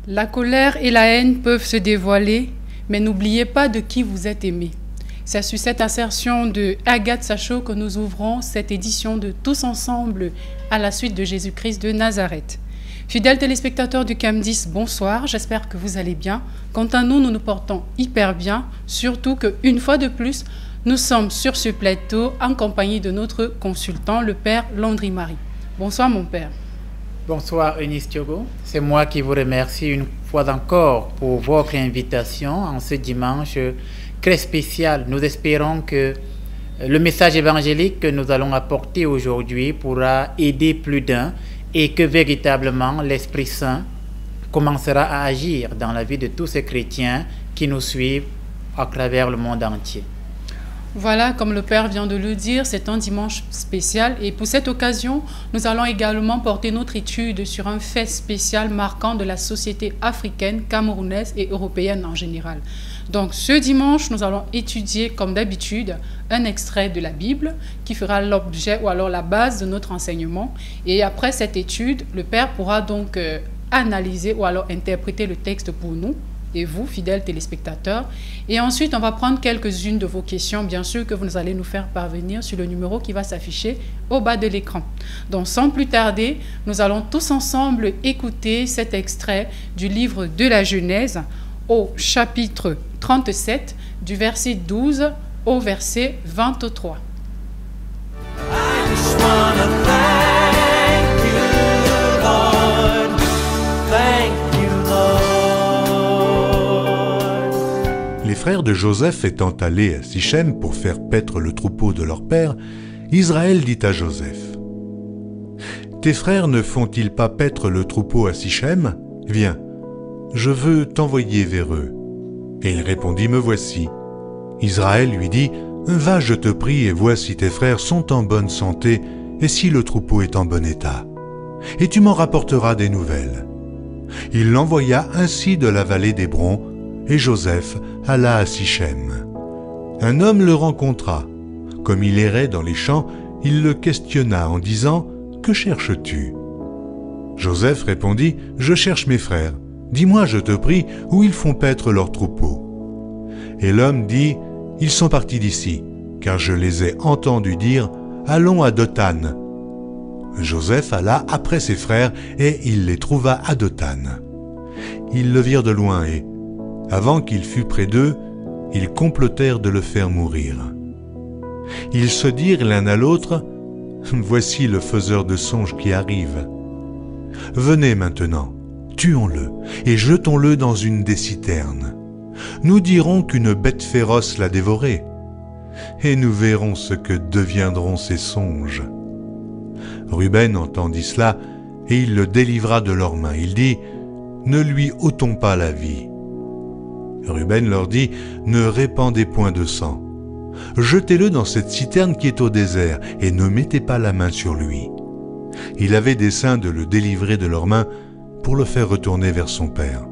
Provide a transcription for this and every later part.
La colère et la haine peuvent se dévoiler, mais n'oubliez pas de qui vous êtes aimé. C'est sur cette assertion de Agathe Sachaud que nous ouvrons cette édition de Tous ensemble à la suite de Jésus-Christ de Nazareth. Fidèles téléspectateurs du CAM10, bonsoir, j'espère que vous allez bien. Quant à nous, nous nous portons hyper bien, surtout qu'une fois de plus, nous sommes sur ce plateau en compagnie de notre consultant, le Père Landry-Marie. Bonsoir mon Père. Bonsoir Eunice Thiogo, c'est moi qui vous remercie une fois encore pour votre invitation en ce dimanche très spécial. Nous espérons que le message évangélique que nous allons apporter aujourd'hui pourra aider plus d'un et que véritablement l'Esprit Saint commencera à agir dans la vie de tous ces chrétiens qui nous suivent à travers le monde entier. Voilà, comme le Père vient de le dire, c'est un dimanche spécial et pour cette occasion, nous allons également porter notre étude sur un fait spécial marquant de la société africaine, camerounaise et européenne en général. Donc ce dimanche, nous allons étudier comme d'habitude un extrait de la Bible qui fera l'objet ou alors la base de notre enseignement. Et après cette étude, le Père pourra donc analyser ou alors interpréter le texte pour nous et vous, fidèles téléspectateurs. Et ensuite, on va prendre quelques-unes de vos questions, bien sûr, que vous allez nous faire parvenir sur le numéro qui va s'afficher au bas de l'écran. Donc, sans plus tarder, nous allons tous ensemble écouter cet extrait du livre de la Genèse au chapitre 37, du verset 12 au verset 23. Les frères de Joseph étant allés à Sichem pour faire paître le troupeau de leur père, Israël dit à Joseph : « Tes frères ne font-ils pas paître le troupeau à Sichem ? Viens, je veux t'envoyer vers eux. » Et il répondit : « Me voici. » Israël lui dit : « Va, je te prie, et vois si tes frères sont en bonne santé et si le troupeau est en bon état. Et tu m'en rapporteras des nouvelles. » Il l'envoya ainsi de la vallée d'Hébron, et Joseph alla à Sichem. Un homme le rencontra. Comme il errait dans les champs, il le questionna en disant : « Que cherches-tu » Joseph répondit : « Je cherche mes frères. Dis-moi, je te prie, où ils font paître leurs troupeaux. » Et l'homme dit : « Ils sont partis d'ici, car je les ai entendus dire : Allons à Dothan. » Joseph alla après ses frères, et il les trouva à Dothan. Ils le virent de loin, et, avant qu'il fût près d'eux, ils complotèrent de le faire mourir. Ils se dirent l'un à l'autre : « Voici le faiseur de songes qui arrive. Venez maintenant, tuons-le et jetons-le dans une des citernes. Nous dirons qu'une bête féroce l'a dévoré, et nous verrons ce que deviendront ces songes. » Ruben entendit cela, et il le délivra de leurs mains. Il dit : « Ne lui ôtons pas la vie. » Ruben leur dit : « Ne répandez point de sang. Jetez-le dans cette citerne qui est au désert, et ne mettez pas la main sur lui. » Il avait dessein de le délivrer de leurs mains pour le faire retourner vers son père.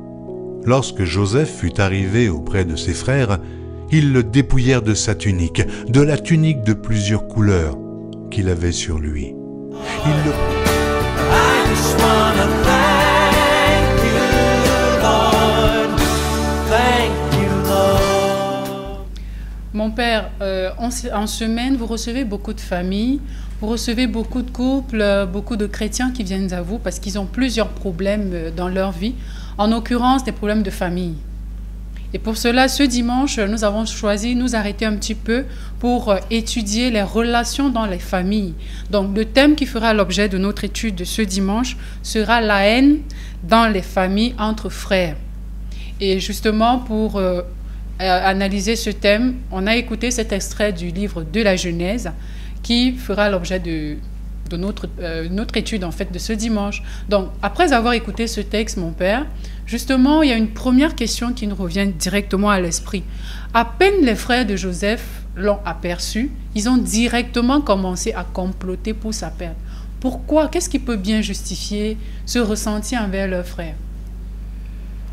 Lorsque Joseph fut arrivé auprès de ses frères, ils le dépouillèrent de sa tunique, de la tunique de plusieurs couleurs qu'il avait sur lui. Mon Père, en semaine, vous recevez beaucoup de familles, vous recevez beaucoup de couples, beaucoup de chrétiens qui viennent à vous parce qu'ils ont plusieurs problèmes dans leur vie, en l'occurrence des problèmes de famille. Et pour cela, ce dimanche, nous avons choisi de nous arrêter un petit peu pour étudier les relations dans les familles. Donc, le thème qui fera l'objet de notre étude de ce dimanche sera la haine dans les familles entre frères. Et justement, pour analyser ce thème, on a écouté cet extrait du livre de la Genèse qui fera l'objet de notre étude en fait de ce dimanche. Donc, après avoir écouté ce texte, mon Père, justement, il y a une première question qui nous revient directement à l'esprit. À peine les frères de Joseph l'ont aperçu, ils ont directement commencé à comploter pour sa perte. Pourquoi? Qu'est-ce qui peut bien justifier ce ressenti envers leurs frères?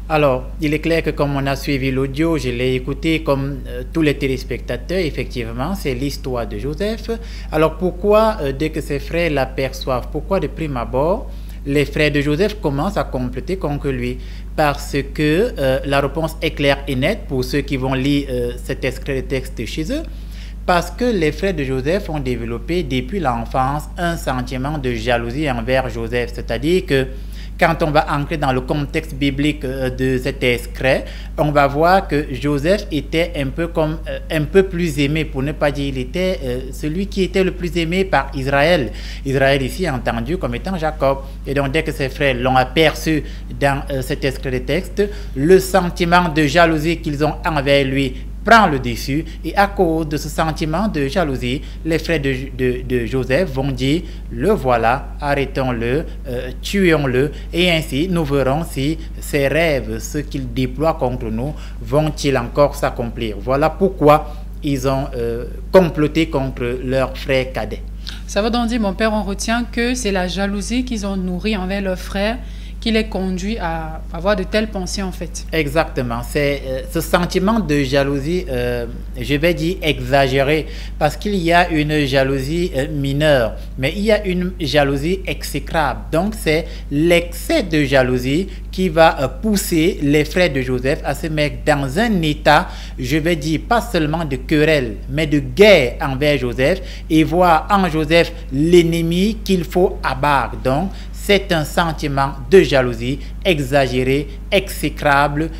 Alors, il est clair que comme on a suivi l'audio, je l'ai écouté comme tous les téléspectateurs, effectivement, c'est l'histoire de Joseph. Alors pourquoi, dès que ses frères l'aperçoivent, pourquoi de prime abord, les frères de Joseph commencent à comploter contre lui. Parce que la réponse est claire et nette pour ceux qui vont lire cet extrait de texte chez eux. Parce que les frères de Joseph ont développé depuis l'enfance un sentiment de jalousie envers Joseph. C'est-à-dire que quand on va entrer dans le contexte biblique de cet extrait, on va voir que Joseph était un peu plus aimé, pour ne pas dire il était celui qui était le plus aimé par Israël. Israël ici entendu comme étant Jacob. Et donc dès que ses frères l'ont aperçu dans cet extrait de texte, le sentiment de jalousie qu'ils ont envers lui prend le dessus, et à cause de ce sentiment de jalousie, les frères de Joseph vont dire, le voilà, arrêtons-le, tuons-le, et ainsi nous verrons si ces rêves, ce qu'il déploie contre nous, vont-ils encore s'accomplir. Voilà pourquoi ils ont comploté contre leur frère cadet. Ça veut donc dire, mon père, on retient que c'est la jalousie qu'ils ont nourrie envers leur frère qui les conduit à avoir de telles pensées en fait. Exactement, c'est ce sentiment de jalousie, je vais dire exagéré, parce qu'il y a une jalousie mineure, mais il y a une jalousie exécrable. Donc c'est l'excès de jalousie qui va pousser les frères de Joseph à se mettre dans un état, je vais dire pas seulement de querelle, mais de guerre envers Joseph, et voir en Joseph l'ennemi qu'il faut abattre. Donc c'est un sentiment de jalousie exagéré, exécrable,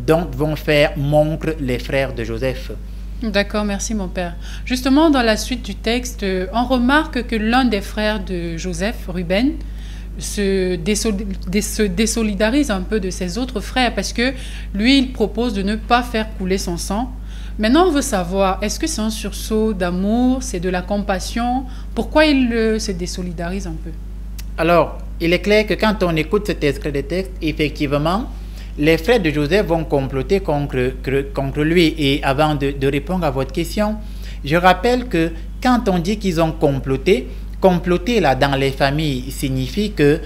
dont vont faire montre les frères de Joseph. D'accord, merci mon père. Justement, dans la suite du texte, on remarque que l'un des frères de Joseph, Ruben, se désolidarise un peu de ses autres frères parce que lui, il propose de ne pas faire couler son sang. Maintenant, on veut savoir, est-ce que c'est un sursaut d'amour, c'est de la compassion? Pourquoi il se désolidarise un peu? Alors, il est clair que quand on écoute cet extrait de texte, effectivement, les frères de Joseph vont comploter contre lui. Et avant de répondre à votre question, je rappelle que quand on dit qu'ils ont comploté là dans les familles signifie que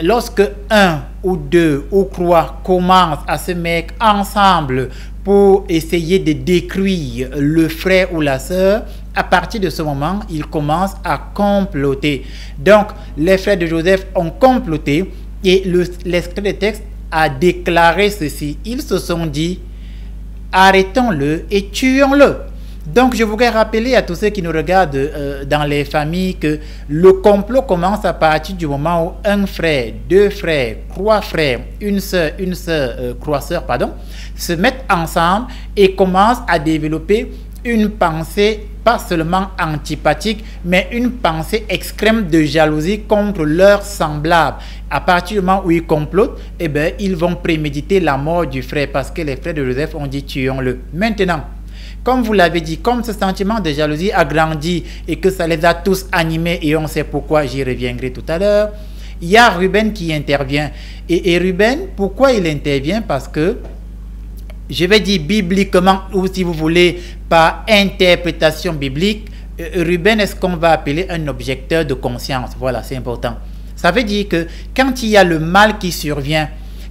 lorsque un ou deux ou trois commencent à se mettre ensemble pour essayer de détruire le frère ou la sœur, à partir de ce moment, ils commencent à comploter. Donc, les frères de Joseph ont comploté et l'extrait de texte a déclaré ceci. Ils se sont dit, arrêtons-le et tuons-le. Donc, je voudrais rappeler à tous ceux qui nous regardent dans les familles que le complot commence à partir du moment où un frère, deux frères, trois frères, une sœur, trois sœurs, se mettent ensemble et commencent à développer une pensée pas seulement antipathique, mais une pensée extrême de jalousie contre leurs semblables. À partir du moment où ils complotent, eh bien, ils vont préméditer la mort du frère parce que les frères de Joseph ont dit tuons-le. Maintenant, comme vous l'avez dit, comme ce sentiment de jalousie a grandi et que ça les a tous animés, et on sait pourquoi, j'y reviendrai tout à l'heure, il y a Ruben qui intervient. Et Ruben, pourquoi il intervient? Parce que, je vais dire bibliquement, ou si vous voulez, par interprétation biblique, Ruben est ce qu'on va appeler un objecteur de conscience. Voilà, c'est important. Ça veut dire que quand il y a le mal qui survient,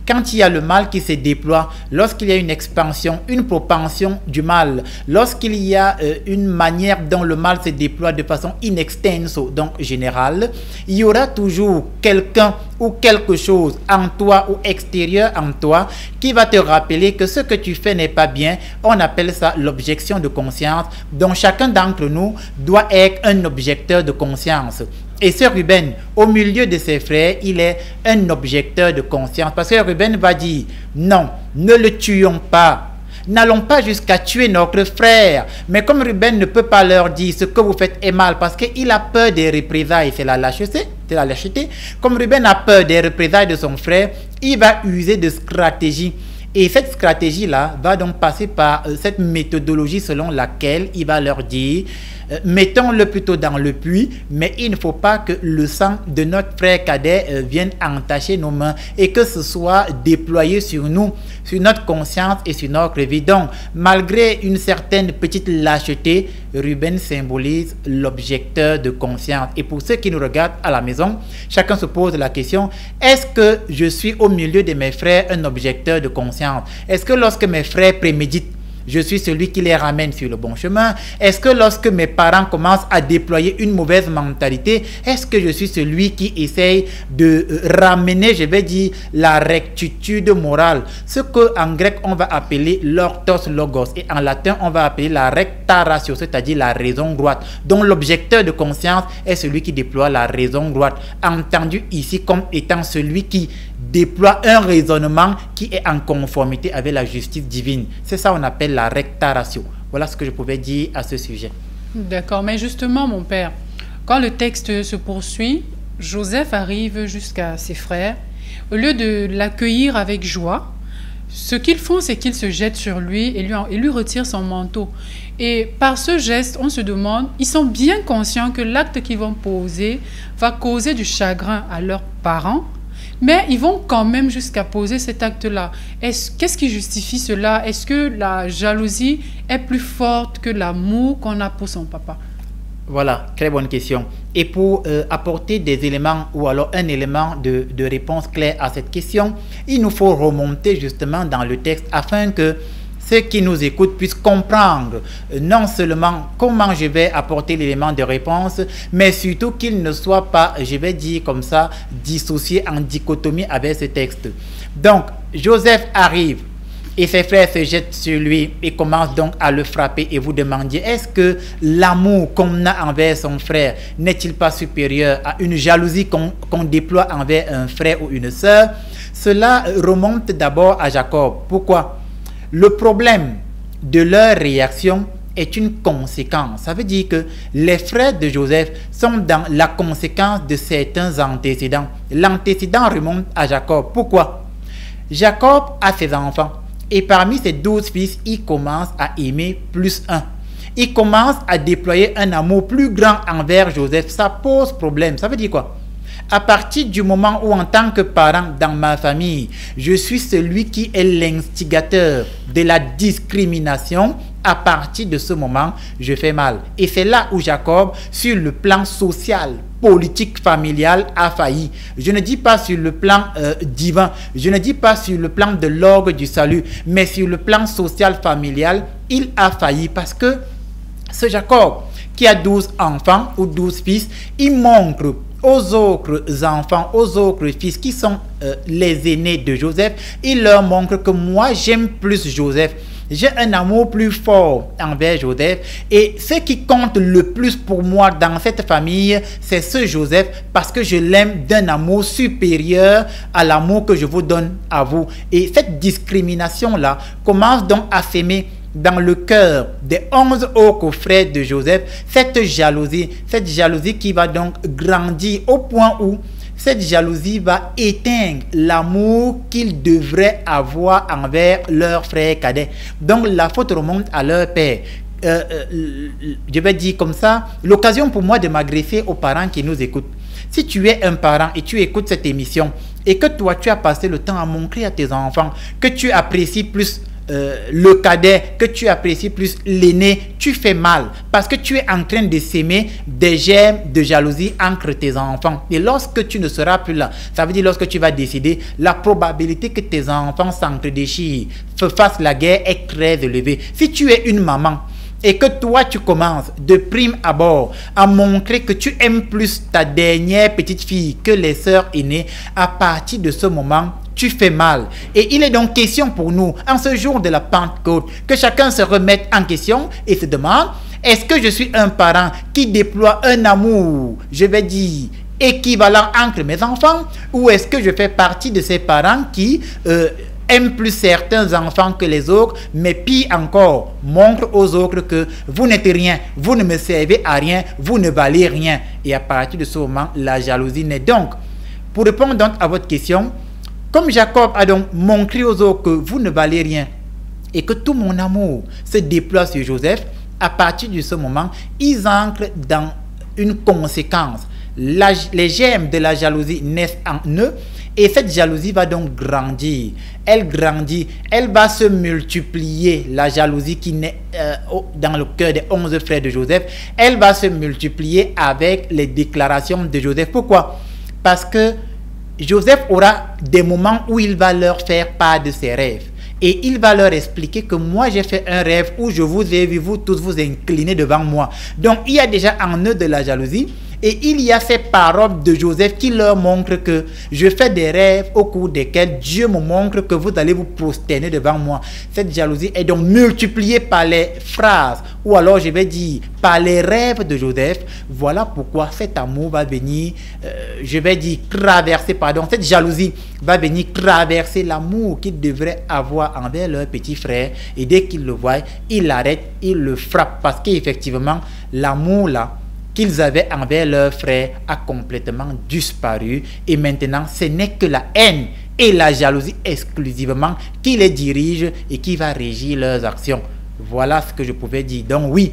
quand il y a le mal qui se déploie, lorsqu'il y a une expansion, une propension du mal, lorsqu'il y a une manière dont le mal se déploie de façon in extenso, donc générale, il y aura toujours quelqu'un ou quelque chose en toi ou extérieur en toi qui va te rappeler que ce que tu fais n'est pas bien. On appelle ça l'objection de conscience, dont chacun d'entre nous doit être un objecteur de conscience. Et ce Ruben, au milieu de ses frères, il est un objecteur de conscience. Parce que Ruben va dire, non, ne le tuons pas. N'allons pas jusqu'à tuer notre frère. Mais comme Ruben ne peut pas leur dire ce que vous faites est mal parce qu'il a peur des représailles, c'est la lâcheté. Comme Ruben a peur des représailles de son frère, il va user de stratégies. Et cette stratégie-là va donc passer par cette méthodologie selon laquelle il va leur dire, mettons-le plutôt dans le puits, mais il ne faut pas que le sang de notre frère cadet vienne entacher nos mains et que ce soit déployé sur nous, sur notre conscience et sur notre vie. Donc, malgré une certaine petite lâcheté, Ruben symbolise l'objecteur de conscience. Et pour ceux qui nous regardent à la maison, chacun se pose la question, est-ce que je suis au milieu de mes frères un objecteur de conscience? Est-ce que lorsque mes frères préméditent, je suis celui qui les ramène sur le bon chemin? Est-ce que lorsque mes parents commencent à déployer une mauvaise mentalité, est-ce que je suis celui qui essaye de ramener, je vais dire, la rectitude morale? Ce qu'en grec on va appeler l'orthos logos et en latin on va appeler la recta ratio, c'est-à-dire la raison droite. Donc l'objecteur de conscience est celui qui déploie la raison droite, entendu ici comme étant celui qui déploie un raisonnement qui est en conformité avec la justice divine. C'est ça qu'on appelle la recta ratio. Voilà ce que je pouvais dire à ce sujet. D'accord, mais justement, mon père, quand le texte se poursuit, Joseph arrive jusqu'à ses frères. Au lieu de l'accueillir avec joie, ce qu'ils font, c'est qu'ils se jettent sur lui et lui retirent son manteau. Et par ce geste, on se demande, ils sont bien conscients que l'acte qu'ils vont poser va causer du chagrin à leurs parents, mais ils vont quand même jusqu'à poser cet acte-là. Qu'est-ce qui justifie cela? Est-ce que la jalousie est plus forte que l'amour qu'on a pour son papa? Voilà, très bonne question. Et pour apporter des éléments ou alors un élément de réponse claire à cette question, il nous faut remonter justement dans le texte afin que ceux qui nous écoutent puissent comprendre non seulement comment je vais apporter l'élément de réponse, mais surtout qu'il ne soit pas, je vais dire comme ça, dissocié en dichotomie avec ce texte. Donc, Joseph arrive et ses frères se jettent sur lui et commencent donc à le frapper et vous demandiez, est-ce que l'amour qu'on a envers son frère n'est-il pas supérieur à une jalousie qu'on déploie envers un frère ou une sœur? Cela remonte d'abord à Jacob. Pourquoi? Le problème de leur réaction est une conséquence. Ça veut dire que les frères de Joseph sont dans la conséquence de certains antécédents. L'antécédent remonte à Jacob. Pourquoi? Jacob a ses enfants et parmi ses 12 fils, il commence à aimer plus un. Il commence à déployer un amour plus grand envers Joseph. Ça pose problème. Ça veut dire quoi? À partir du moment où en tant que parent dans ma famille, je suis celui qui est l'instigateur de la discrimination, à partir de ce moment, je fais mal. Et c'est là où Jacob, sur le plan social, politique, familial, a failli. Je ne dis pas sur le plan divin, je ne dis pas sur le plan de l'orgue du salut, mais sur le plan social, familial, il a failli parce que ce Jacob, qui a 12 enfants ou 12 fils, il montre aux autres enfants, aux autres fils qui sont les aînés de Joseph, il leur montre que moi j'aime plus Joseph. J'ai un amour plus fort envers Joseph et ce qui compte le plus pour moi dans cette famille, c'est ce Joseph parce que je l'aime d'un amour supérieur à l'amour que je vous donne à vous. Et cette discrimination-là commence donc à s'aimer dans le cœur des 11 autres frères de Joseph, cette jalousie qui va donc grandir au point où cette jalousie va éteindre l'amour qu'ils devraient avoir envers leur frère cadet. Donc la faute remonte à leur père. Je vais dire comme ça, l'occasion pour moi de m'adresser aux parents qui nous écoutent. Si tu es un parent et tu écoutes cette émission et que toi tu as passé le temps à montrer à tes enfants que tu apprécies plus le cadet, que tu apprécies plus l'aîné, tu fais mal parce que tu es en train de s'aimer des germes de jalousie entre tes enfants. Et lorsque tu ne seras plus là, ça veut dire lorsque tu vas décider, la probabilité que tes enfants s'entre-déchirent, fassent la guerre est très élevée. Si tu es une maman et que toi tu commences de prime abord à montrer que tu aimes plus ta dernière petite fille que les sœurs aînées, à partir de ce moment tu fais mal. Et il est donc question pour nous, en ce jour de la Pentecôte, que chacun se remette en question et se demande, est-ce que je suis un parent qui déploie un amour, je vais dire, équivalent entre mes enfants, ou est-ce que je fais partie de ces parents qui aiment plus certains enfants que les autres, mais pire encore, montrent aux autres que vous n'êtes rien, vous ne me servez à rien, vous ne valez rien. Et à partir de ce moment, la jalousie naît. Donc, pour répondre donc à votre question, comme Jacob a donc montré aux autres que vous ne valez rien et que tout mon amour se déploie sur Joseph, à partir de ce moment, ils entrent dans une conséquence. Les germes de la jalousie naissent en eux et cette jalousie va donc grandir. Elle grandit, elle va se multiplier. La jalousie qui naît dans le cœur des 11 frères de Joseph, elle va se multiplier avec les déclarations de Joseph. Pourquoi? Parce que Joseph aura des moments où il va leur faire part de ses rêves. Et il va leur expliquer que moi j'ai fait un rêve où je vous ai vu, vous tous vous incliner devant moi. Donc il y a déjà en eux de la jalousie. Et il y a ces paroles de Joseph qui leur montrent que je fais des rêves au cours desquels Dieu me montre que vous allez vous prosterner devant moi. Cette jalousie est donc multipliée par les phrases, ou alors je vais dire par les rêves de Joseph. Voilà pourquoi cet amour va venir, cette jalousie va venir traverser l'amour qu'il devrait avoir envers leur petit frère. Et dès qu'il le voit, il l'arrête, il le frappe, parce qu'effectivement, l'amour là, qu'ils avaient envers leur frère a complètement disparu. Et maintenant, ce n'est que la haine et la jalousie exclusivement qui les dirigent et qui va régir leurs actions. Voilà ce que je pouvais dire. Donc oui,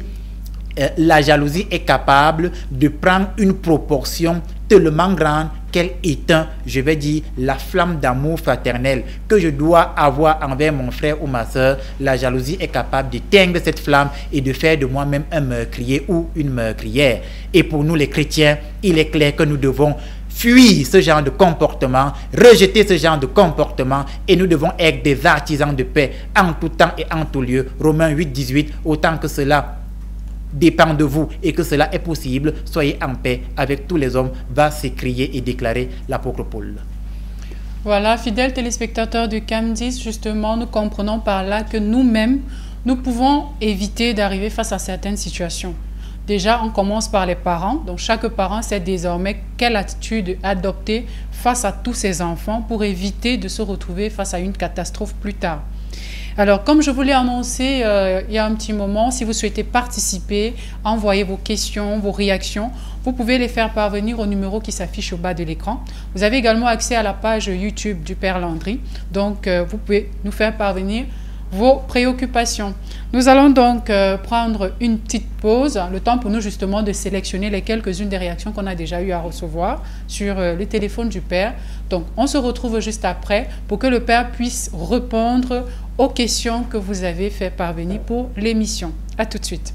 la jalousie est capable de prendre une proportion tellement grande qu'elle éteint, je vais dire, la flamme d'amour fraternel que je dois avoir envers mon frère ou ma soeur. La jalousie est capable d'éteindre cette flamme et de faire de moi-même un meurtrier ou une meurtrière. Et pour nous les chrétiens, il est clair que nous devons fuir ce genre de comportement, rejeter ce genre de comportement, et nous devons être des artisans de paix en tout temps et en tout lieu. Romains 8, 18, autant que cela dépend de vous et que cela est possible, soyez en paix avec tous les hommes, va s'écrier et déclarer l'apôtre Paul. Voilà, fidèles téléspectateurs du CAM10, justement, nous comprenons par là que nous-mêmes, nous pouvons éviter d'arriver face à certaines situations. Déjà, on commence par les parents. Donc, chaque parent sait désormais quelle attitude adopter face à tous ses enfants pour éviter de se retrouver face à une catastrophe plus tard. Alors, comme je vous l'ai annoncé il y a un petit moment, si vous souhaitez participer, envoyer vos questions, vos réactions, vous pouvez les faire parvenir au numéro qui s'affiche au bas de l'écran. Vous avez également accès à la page YouTube du Père Landry. Donc, vous pouvez nous faire parvenir vos préoccupations. Nous allons donc prendre une petite pause, le temps pour nous justement de sélectionner les quelques-unes des réactions qu'on a déjà eu à recevoir sur le téléphone du Père. Donc, on se retrouve juste après pour que le Père puisse répondre aux questions que vous avez fait parvenir pour l'émission. À tout de suite.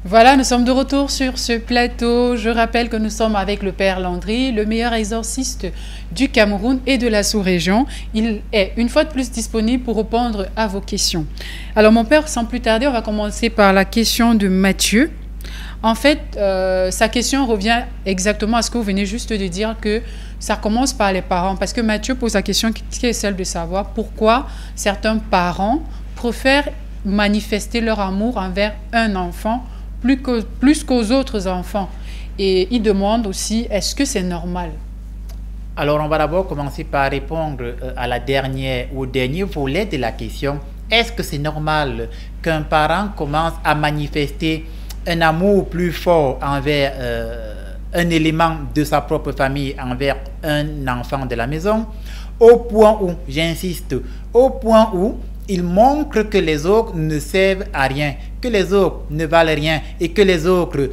Voilà, nous sommes de retour sur ce plateau. Je rappelle que nous sommes avec le Père Landry, le meilleur exorciste du Cameroun et de la sous-région. Il est une fois de plus disponible pour répondre à vos questions. Alors mon Père, sans plus tarder, on va commencer par la question de Mathieu. En fait, sa question revient exactement à ce que vous venez juste de dire, que ça commence par les parents. Parce que Mathieu pose la question qui est celle de savoir pourquoi certains parents préfèrent manifester leur amour envers un enfant plus qu'aux autres enfants. Et il demande aussi, est-ce que c'est normal? Alors, on va d'abord commencer par répondre à la dernière ou au dernier volet de la question. Est-ce que c'est normal qu'un parent commence à manifester un amour plus fort envers un élément de sa propre famille, envers un enfant de la maison, au point où, j'insiste, au point où il montre que les autres ne servent à rien, que les autres ne valent rien et que les autres,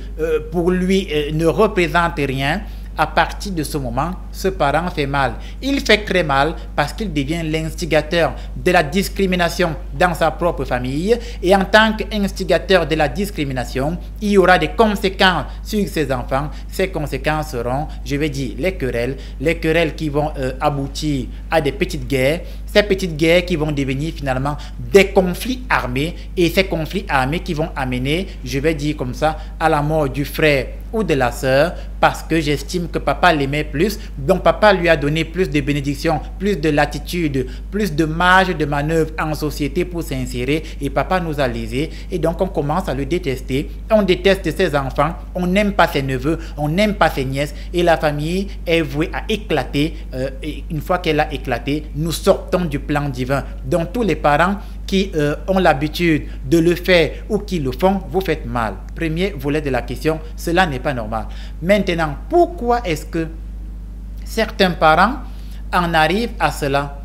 pour lui, ne représentent rien. À partir de ce moment, ce parent fait mal. Il fait très mal parce qu'il devient l'instigateur de la discrimination dans sa propre famille. Et en tant qu'instigateur de la discrimination, il y aura des conséquences sur ses enfants. Ces conséquences seront, je vais dire, les querelles qui vont aboutir à des petites guerres. Ces petites guerres qui vont devenir finalement des conflits armés. Et ces conflits armés qui vont amener, je vais dire comme ça, à la mort du frère ou de la sœur, parce que j'estime que papa l'aimait plus, donc papa lui a donné plus de bénédictions, plus de latitude, plus de marge de manœuvre en société pour s'insérer, et papa nous a lésés, et donc on commence à le détester, on déteste ses enfants, on n'aime pas ses neveux, on n'aime pas ses nièces, et la famille est vouée à éclater, et une fois qu'elle a éclaté, nous sortons du plan divin. Donc tous les parents qui ont l'habitude de le faire ou qui le font, vous faites mal. Premier volet de la question, cela n'est pas normal. Maintenant, pourquoi est-ce que certains parents en arrivent à cela?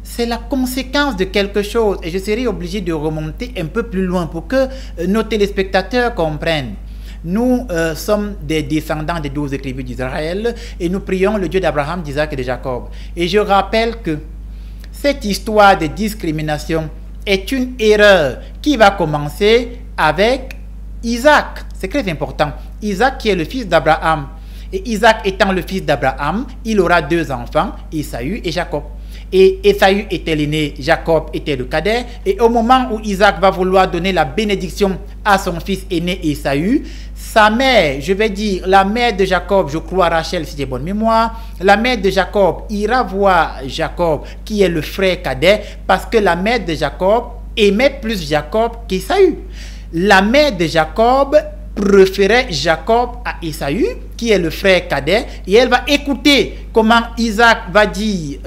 C'est la conséquence de quelque chose et je serai obligé de remonter un peu plus loin pour que nos téléspectateurs comprennent. Nous sommes des descendants des 12 tribus d'Israël et nous prions le Dieu d'Abraham, d'Isaac et de Jacob. Et je rappelle que cette histoire de discrimination est une erreur qui va commencer avec Isaac. C'est très important. Isaac qui est le fils d'Abraham. Et Isaac étant le fils d'Abraham, il aura 2 enfants, Ésaü et Jacob. Et Ésaü était l'aîné, Jacob était le cadet. Et au moment où Isaac va vouloir donner la bénédiction à son fils aîné Ésaü, sa mère, je vais dire la mère de Jacob, je crois Rachel si j'ai bonne mémoire, la mère de Jacob ira voir Jacob qui est le frère cadet parce que la mère de Jacob aimait plus Jacob qu'Ésaü. La mère de Jacob préférait Jacob à Ésaü, qui est le frère cadet, et elle va écouter comment Isaac va dire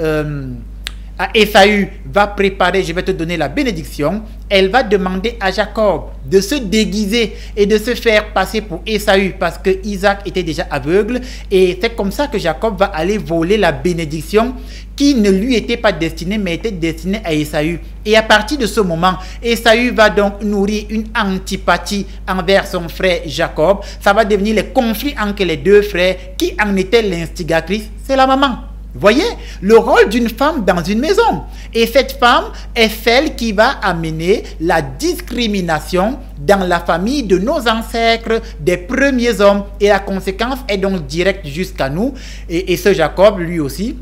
à Ésaü, va préparer, je vais te donner la bénédiction. Elle va demander à Jacob de se déguiser et de se faire passer pour Ésaü parce que Isaac était déjà aveugle, et c'est comme ça que Jacob va aller voler la bénédiction qui ne lui était pas destinée mais était destinée à Ésaü. Et à partir de ce moment, Ésaü va donc nourrir une antipathie envers son frère Jacob. Ça va devenir les conflits entre les 2 frères. Qui en était l'instigatrice? C'est la maman. Voyez le rôle d'une femme dans une maison. Et cette femme est celle qui va amener la discrimination dans la famille de nos ancêtres, des premiers hommes. Et la conséquence est donc directe jusqu'à nous. Et ce Jacob, lui aussi,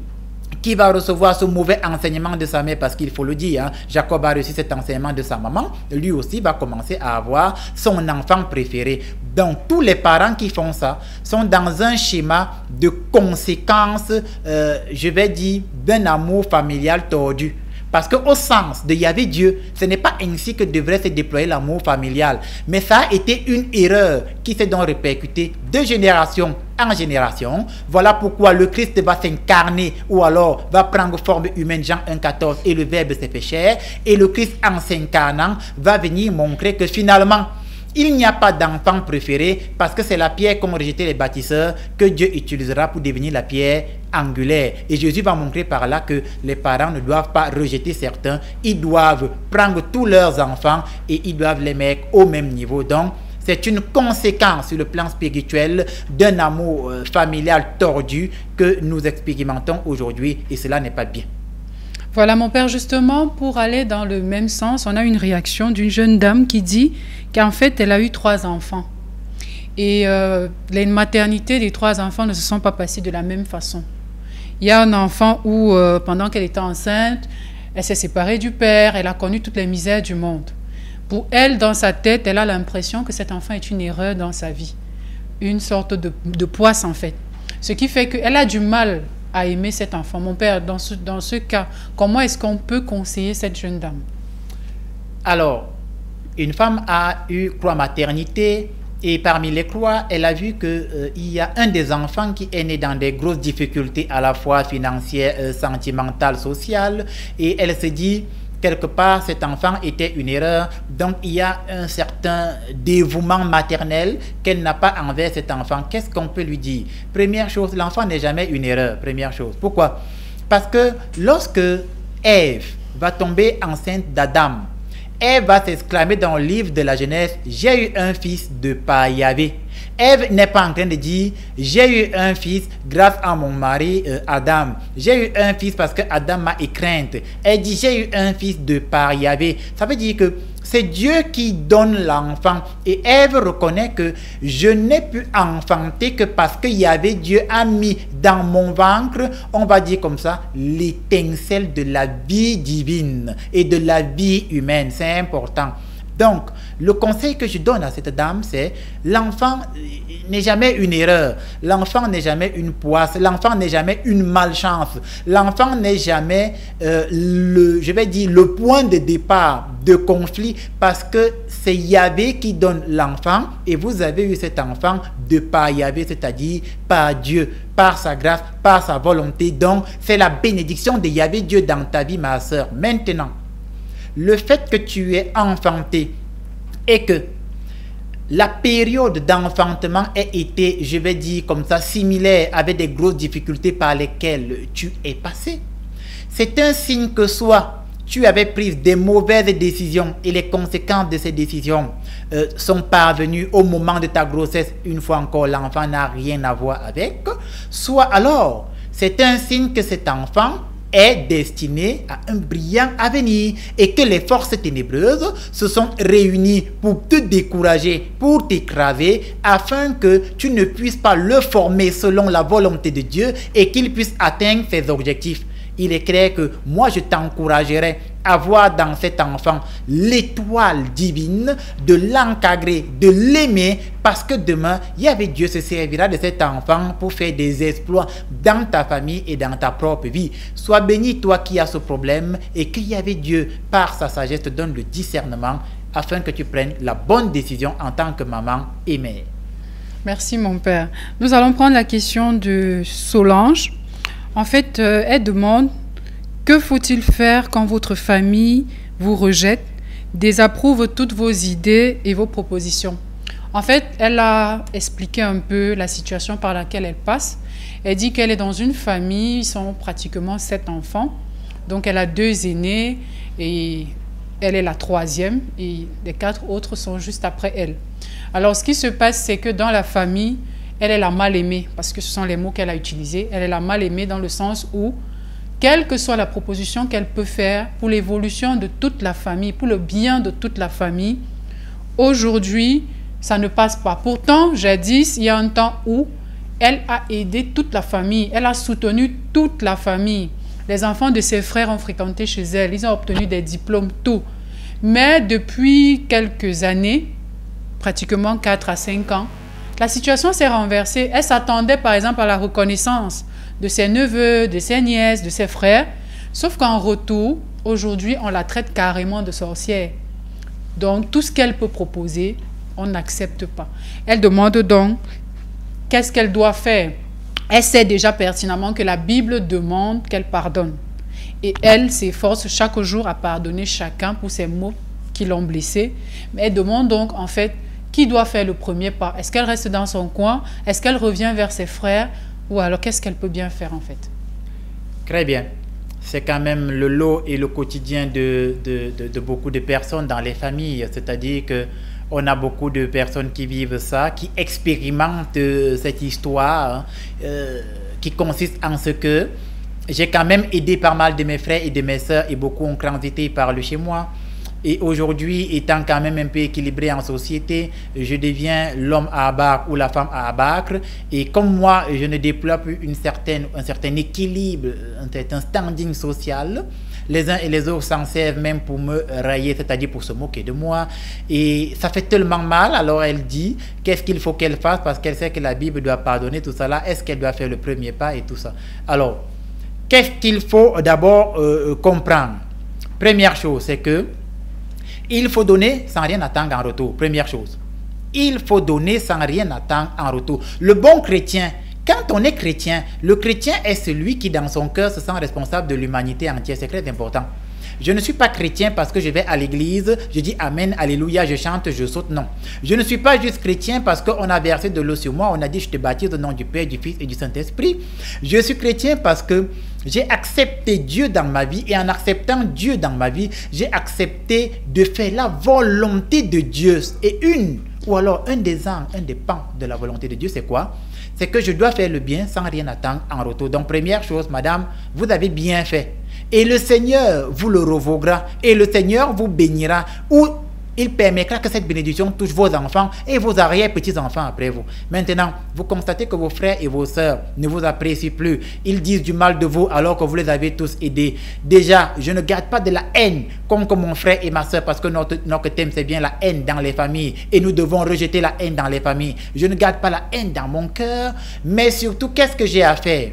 qui va recevoir ce mauvais enseignement de sa mère, parce qu'il faut le dire, hein, Jacob a reçu cet enseignement de sa maman, lui aussi va commencer à avoir son enfant préféré. Donc tous les parents qui font ça sont dans un schéma de conséquences, je vais dire, d'un amour familial tordu. Parce qu'au sens de Yahvé Dieu, ce n'est pas ainsi que devrait se déployer l'amour familial. Mais ça a été une erreur qui s'est donc répercutée de génération en génération. Voilà pourquoi le Christ va s'incarner ou alors va prendre forme humaine, Jean 1,14, et le Verbe s'est fait chair. Et le Christ, en s'incarnant, va venir montrer que finalement, il n'y a pas d'enfant préféré parce que c'est la pierre qu'ont rejeté les bâtisseurs que Dieu utilisera pour devenir la pierre angulaire. Et Jésus va montrer par là que les parents ne doivent pas rejeter certains. Ils doivent prendre tous leurs enfants et ils doivent les mettre au même niveau. Donc, c'est une conséquence sur le plan spirituel d'un amour familial tordu que nous expérimentons aujourd'hui et cela n'est pas bien. Voilà, mon père, justement, pour aller dans le même sens, on a une réaction d'une jeune dame qui dit qu'en fait, elle a eu 3 enfants. Et les maternités des 3 enfants ne se sont pas passées de la même façon. Il y a un enfant où, pendant qu'elle était enceinte, elle s'est séparée du père, elle a connu toutes les misères du monde. Pour elle, dans sa tête, elle a l'impression que cet enfant est une erreur dans sa vie. Une sorte de poisse, en fait. Ce qui fait qu'elle a du mal à aimer cet enfant. Mon père, dans ce cas, comment est-ce qu'on peut conseiller cette jeune dame? Alors, une femme a eu croix maternité et parmi les croix, elle a vu qu'il y a un des enfants qui est né dans des grosses difficultés à la fois financières, sentimentales, sociales, et elle se dit quelque part cet enfant était une erreur, donc il y a un certain dévouement maternel qu'elle n'a pas envers cet enfant. Qu'est-ce qu'on peut lui dire? Première chose, l'enfant n'est jamais une erreur, première chose. Pourquoi? Parce que lorsque Ève va tomber enceinte d'Adam, Ève va s'exclamer dans le livre de la Genèse, j'ai eu un fils de par Yahvé. Ève n'est pas en train de dire, j'ai eu un fils grâce à mon mari Adam. J'ai eu un fils parce que Adam m'a écreinte. Elle dit, j'ai eu un fils de par Yahvé. Ça veut dire que c'est Dieu qui donne l'enfant. Et Ève reconnaît que je n'ai pu enfanter que parce que Yahvé Dieu a mis dans mon ventre, on va dire comme ça, l'étincelle de la vie divine et de la vie humaine. C'est important. Donc, le conseil que je donne à cette dame, c'est l'enfant n'est jamais une erreur, l'enfant n'est jamais une poisse, l'enfant n'est jamais une malchance, l'enfant n'est jamais, le point de départ de conflit parce que c'est Yahvé qui donne l'enfant et vous avez eu cet enfant de par Yahvé, c'est-à-dire par Dieu, par sa grâce, par sa volonté. Donc, c'est la bénédiction de Yahvé Dieu dans ta vie, ma soeur. Maintenant, le fait que tu es enfanté et que la période d'enfantement ait été, je vais dire comme ça, similaire avec des grosses difficultés par lesquelles tu es passé, c'est un signe que soit tu avais pris des mauvaises décisions et les conséquences de ces décisions sont parvenues au moment de ta grossesse, une fois encore l'enfant n'a rien à voir avec, soit alors c'est un signe que cet enfant est destiné à un brillant avenir et que les forces ténébreuses se sont réunies pour te décourager, pour t'écraser, afin que tu ne puisses pas le former selon la volonté de Dieu et qu'il puisse atteindre ses objectifs. Il est clair que moi je t'encouragerais à voir dans cet enfant l'étoile divine, de l'encadrer, de l'aimer, parce que demain, Yahvé Dieu se servira de cet enfant pour faire des exploits dans ta famille et dans ta propre vie. Sois béni toi qui as ce problème et que Yahvé Dieu, par sa sagesse, te donne le discernement afin que tu prennes la bonne décision en tant que maman et mère. Merci mon père. Nous allons prendre la question de Solange. En fait, elle demande: que faut-il faire quand votre famille vous rejette, désapprouve toutes vos idées et vos propositions? En fait, elle a expliqué un peu la situation par laquelle elle passe. Elle dit qu'elle est dans une famille, ils sont pratiquement 7 enfants. Donc, elle a 2 aînés et elle est la 3e et les 4 autres sont juste après elle. Alors, ce qui se passe, c'est que dans la famille, elle est la mal-aimée, parce que ce sont les mots qu'elle a utilisés. Elle est la mal-aimée dans le sens où, quelle que soit la proposition qu'elle peut faire pour l'évolution de toute la famille, pour le bien de toute la famille, aujourd'hui, ça ne passe pas. Pourtant, jadis, il y a un temps où elle a aidé toute la famille, elle a soutenu toute la famille. Les enfants de ses frères ont fréquenté chez elle, ils ont obtenu des diplômes, tout. Mais depuis quelques années, pratiquement 4 à 5 ans, la situation s'est renversée. Elle s'attendait par exemple à la reconnaissance de ses neveux, de ses nièces, de ses frères. Sauf qu'en retour, aujourd'hui, on la traite carrément de sorcière. Donc, tout ce qu'elle peut proposer, on n'accepte pas. Elle demande donc qu'est-ce qu'elle doit faire. Elle sait déjà pertinemment que la Bible demande qu'elle pardonne. Et elle s'efforce chaque jour à pardonner chacun pour ses mots qui l'ont blessée. Mais elle demande donc en fait qui doit faire le premier pas. Est-ce qu'elle reste dans son coin? Est-ce qu'elle revient vers ses frères? Ou alors qu'est-ce qu'elle peut bien faire en fait? Très bien. C'est quand même le lot et le quotidien de beaucoup de personnes dans les familles. C'est-à-dire qu'on a beaucoup de personnes qui vivent ça, qui expérimentent cette histoire, qui consiste en ce que j'ai quand même aidé pas mal de mes frères et de mes sœurs et beaucoup ont transité par le chez moi. Et aujourd'hui, étant quand même un peu équilibré en société, je deviens l'homme à abattre ou la femme à abattre. Et comme moi, je ne déploie plus un certain équilibre, un certain standing social, les uns et les autres s'en servent même pour me railler, c'est-à-dire pour se moquer de moi. Et ça fait tellement mal. Alors elle dit, qu'est-ce qu'il faut qu'elle fasse parce qu'elle sait que la Bible doit pardonner tout ça là. Est-ce qu'elle doit faire le premier pas et tout ça? Alors, qu'est-ce qu'il faut d'abord comprendre? Première chose, c'est que il faut donner sans rien attendre en retour. Première chose. Il faut donner sans rien attendre en retour. Le bon chrétien, quand on est chrétien, le chrétien est celui qui dans son cœur se sent responsable de l'humanité entière. C'est très important. Je ne suis pas chrétien parce que je vais à l'église, je dis Amen, Alléluia, je chante, je saute. Non. Je ne suis pas juste chrétien parce qu'on a versé de l'eau sur moi, on a dit je te baptise au nom du Père, du Fils et du Saint-Esprit. Je suis chrétien parce que j'ai accepté Dieu dans ma vie et en acceptant Dieu dans ma vie, j'ai accepté de faire la volonté de Dieu. Et un des angles, un des pans de la volonté de Dieu, c'est quoi? C'est que je dois faire le bien sans rien attendre en retour. Donc première chose, madame, vous avez bien fait. Et le Seigneur vous le revaudra et le Seigneur vous bénira ou il permettra que cette bénédiction touche vos enfants et vos arrière-petits-enfants après vous. Maintenant, vous constatez que vos frères et vos sœurs ne vous apprécient plus. Ils disent du mal de vous alors que vous les avez tous aidés. Déjà, je ne garde pas de la haine contre mon frère et ma sœur parce que notre thème c'est bien la haine dans les familles et nous devons rejeter la haine dans les familles. Je ne garde pas la haine dans mon cœur, mais surtout, qu'est-ce que j'ai à faire?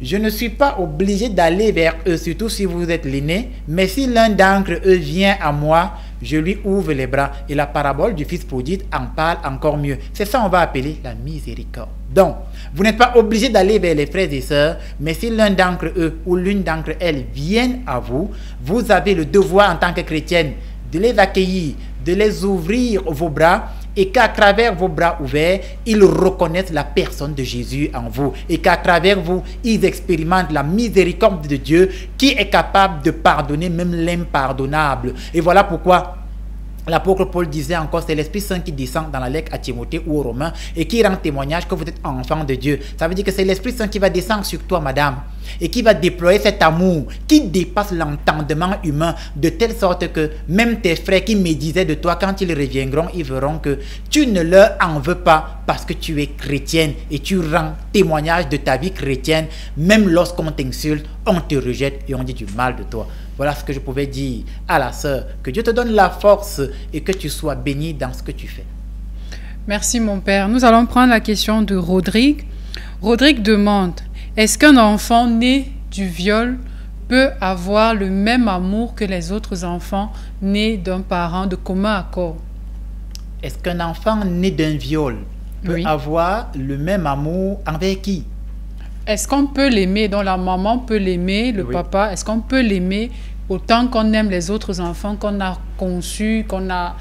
Je ne suis pas obligé d'aller vers eux, surtout si vous êtes l'aîné, mais si l'un d'entre eux vient à moi, je lui ouvre les bras. Et la parabole du fils prodigue en parle encore mieux. C'est ça qu'on va appeler la miséricorde. Donc, vous n'êtes pas obligé d'aller vers les frères et sœurs, mais si l'un d'entre eux ou l'une d'entre elles viennent à vous, vous avez le devoir en tant que chrétienne de les accueillir, de les ouvrir vos bras, et qu'à travers vos bras ouverts, ils reconnaissent la personne de Jésus en vous. Et qu'à travers vous, ils expérimentent la miséricorde de Dieu qui est capable de pardonner même l'impardonnable. Et voilà pourquoi l'apôtre Paul disait encore, c'est l'Esprit Saint qui descend dans la lettre à Timothée ou aux Romains et qui rend témoignage que vous êtes enfant de Dieu. Ça veut dire que c'est l'Esprit Saint qui va descendre sur toi, madame. et qui va déployer cet amour qui dépasse l'entendement humain, de telle sorte que même tes frères qui médisaient de toi, quand ils reviendront, ils verront que tu ne leur en veux pas parce que tu es chrétienne et tu rends témoignage de ta vie chrétienne, même lorsqu'on t'insulte, on te rejette et on dit du mal de toi. Voilà ce que je pouvais dire à la sœur. Que Dieu te donne la force et que tu sois béni dans ce que tu fais. Merci mon père. Nous allons prendre la question de Rodrigue. Rodrigue demande, est-ce qu'un enfant né du viol peut avoir le même amour que les autres enfants nés d'un parent de commun accord? Est-ce qu'un enfant né d'un viol peut avoir le même amour envers qui? Est-ce qu'on peut l'aimer? Donc la maman peut l'aimer, le papa, est-ce qu'on peut l'aimer autant qu'on aime les autres enfants qu'on a conçus, qu'on a...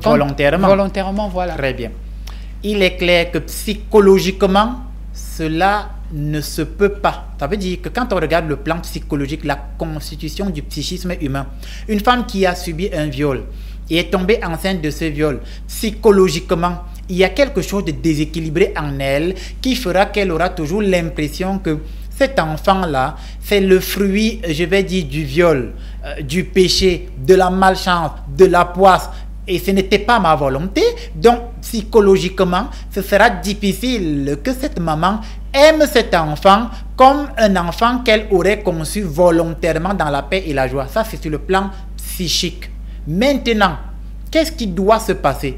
Volontairement, voilà. Très bien. Il est clair que psychologiquement, cela ne se peut pas. Ça veut dire que quand on regarde le plan psychologique, la constitution du psychisme humain, une femme qui a subi un viol et est tombée enceinte de ce viol, psychologiquement, il y a quelque chose de déséquilibré en elle qui fera qu'elle aura toujours l'impression que cet enfant-là, c'est le fruit, je vais dire, du viol, du péché, de la malchance, de la poisse. Et ce n'était pas ma volonté. Donc, psychologiquement, ce sera difficile que cette maman aime cet enfant comme un enfant qu'elle aurait conçu volontairement dans la paix et la joie. Ça, c'est sur le plan psychique. Maintenant, qu'est-ce qui doit se passer?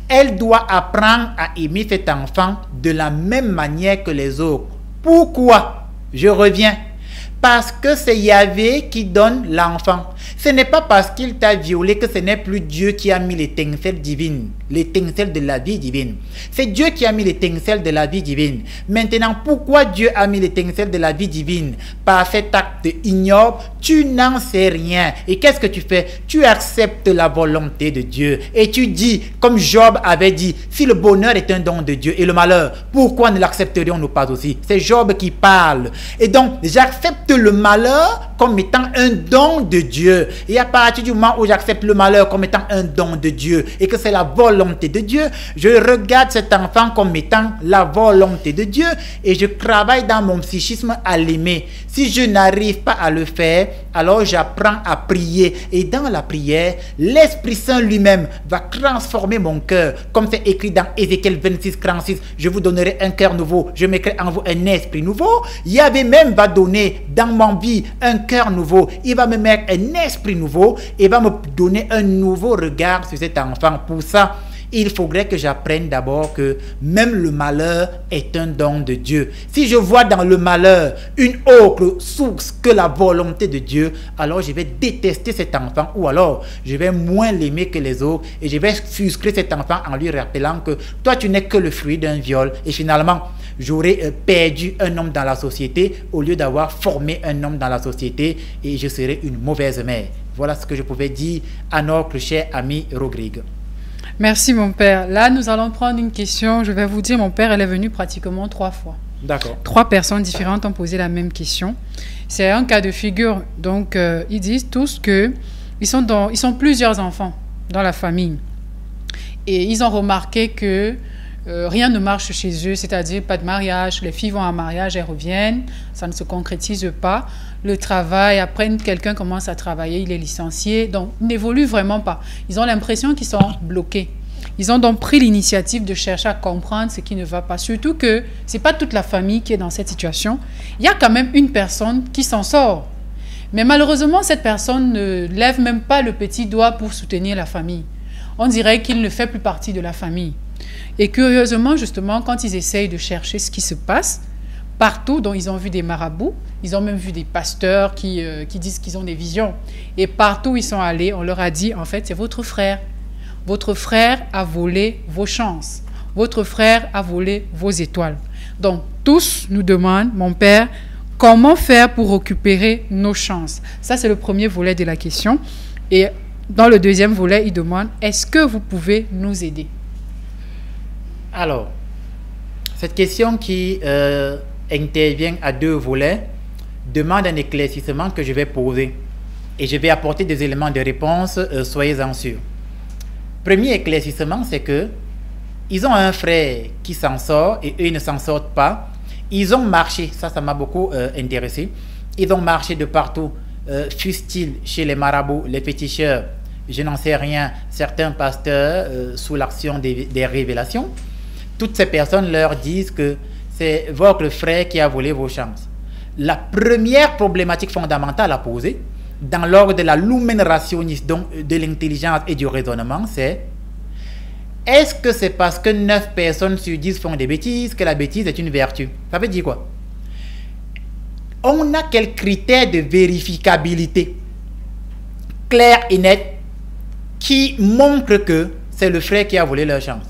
Elle doit apprendre à aimer cet enfant de la même manière que les autres. Pourquoi? Je reviens. Parce que c'est Yahvé qui donne l'enfant. Ce n'est pas parce qu'il t'a violé que ce n'est plus Dieu qui a mis l'étincelle divine, l'étincelle de la vie divine. C'est Dieu qui a mis l'étincelle de la vie divine. Maintenant, pourquoi Dieu a mis l'étincelle de la vie divine? Par cet acte ignoble, tu n'en sais rien. Et qu'est-ce que tu fais? Tu acceptes la volonté de Dieu. Et tu dis, comme Job avait dit, si le bonheur est un don de Dieu et le malheur, pourquoi ne l'accepterions-nous pas aussi? C'est Job qui parle. Et donc, j'accepte le malheur comme étant un don de Dieu. Et à partir du moment où j'accepte le malheur comme étant un don de Dieu et que c'est la volonté de Dieu, je regarde cet enfant comme étant la volonté de Dieu et je travaille dans mon psychisme à l'aimer. Si je n'arrive pas à le faire, alors j'apprends à prier. Et dans la prière, l'Esprit Saint lui-même va transformer mon cœur. Comme c'est écrit dans Ézéchiel 26, 36, je vous donnerai un cœur nouveau, je mettrai en vous un esprit nouveau. Yahvé même va donner dans mon vie un cœur nouveau. Il va me mettre un esprit nouveau et va me donner un nouveau regard sur cet enfant. Pour ça, il faudrait que j'apprenne d'abord que même le malheur est un don de Dieu. Si je vois dans le malheur une autre source que la volonté de Dieu, alors je vais détester cet enfant ou alors je vais moins l'aimer que les autres et je vais frustrer cet enfant en lui rappelant que toi tu n'es que le fruit d'un viol et finalement j'aurais perdu un homme dans la société au lieu d'avoir formé un homme dans la société et je serais une mauvaise mère. Voilà ce que je pouvais dire à notre cher ami Rodrigue. Merci mon père. Là, nous allons prendre une question. Je vais vous dire, mon père, elle est venue pratiquement 3 fois. D'accord. 3 personnes différentes ont posé la même question. C'est un cas de figure. Donc, ils disent tous qu'ils sont plusieurs enfants dans la famille. Et ils ont remarqué que rien ne marche chez eux, c'est-à-dire pas de mariage. Les filles vont en mariage, elles reviennent, ça ne se concrétise pas. Le travail, après quelqu'un commence à travailler, il est licencié, donc ils n'évoluent vraiment pas. Ils ont l'impression qu'ils sont bloqués. Ils ont donc pris l'initiative de chercher à comprendre ce qui ne va pas. Surtout que ce n'est pas toute la famille qui est dans cette situation. Il y a quand même une personne qui s'en sort. Mais malheureusement, cette personne ne lève même pas le petit doigt pour soutenir la famille. On dirait qu'il ne fait plus partie de la famille. Et curieusement, justement, quand ils essayent de chercher ce qui se passe, partout, dont ils ont vu des marabouts, ils ont même vu des pasteurs qui disent qu'ils ont des visions. Et partout où ils sont allés, on leur a dit, en fait, c'est votre frère. Votre frère a volé vos chances. Votre frère a volé vos étoiles. Donc, tous nous demandent, mon père, comment faire pour récupérer nos chances? Ça, c'est le premier volet de la question. Et dans le deuxième volet, il demande, est-ce que vous pouvez nous aider? Alors, cette question qui intervient à 2 volets demande un éclaircissement que je vais poser et je vais apporter des éléments de réponse, soyez-en sûrs. Premier éclaircissement, c'est que ils ont un frère qui s'en sort et eux ils ne s'en sortent pas. Ils ont marché, ça m'a beaucoup intéressé. Ils ont marché de partout, fût-il chez les marabouts, les féticheurs, je n'en sais rien, certains pasteurs sous l'action des révélations. Toutes ces personnes leur disent que c'est votre frère qui a volé vos chances. La première problématique fondamentale à poser dans l'ordre de la lumen rationis, donc de l'intelligence et du raisonnement, c'est: est-ce que c'est parce que 9 personnes sur 10 font des bêtises que la bêtise est une vertu? Ça veut dire quoi? On a quel critère de vérificabilité clair et net qui montre que c'est le frère qui a volé leur chance?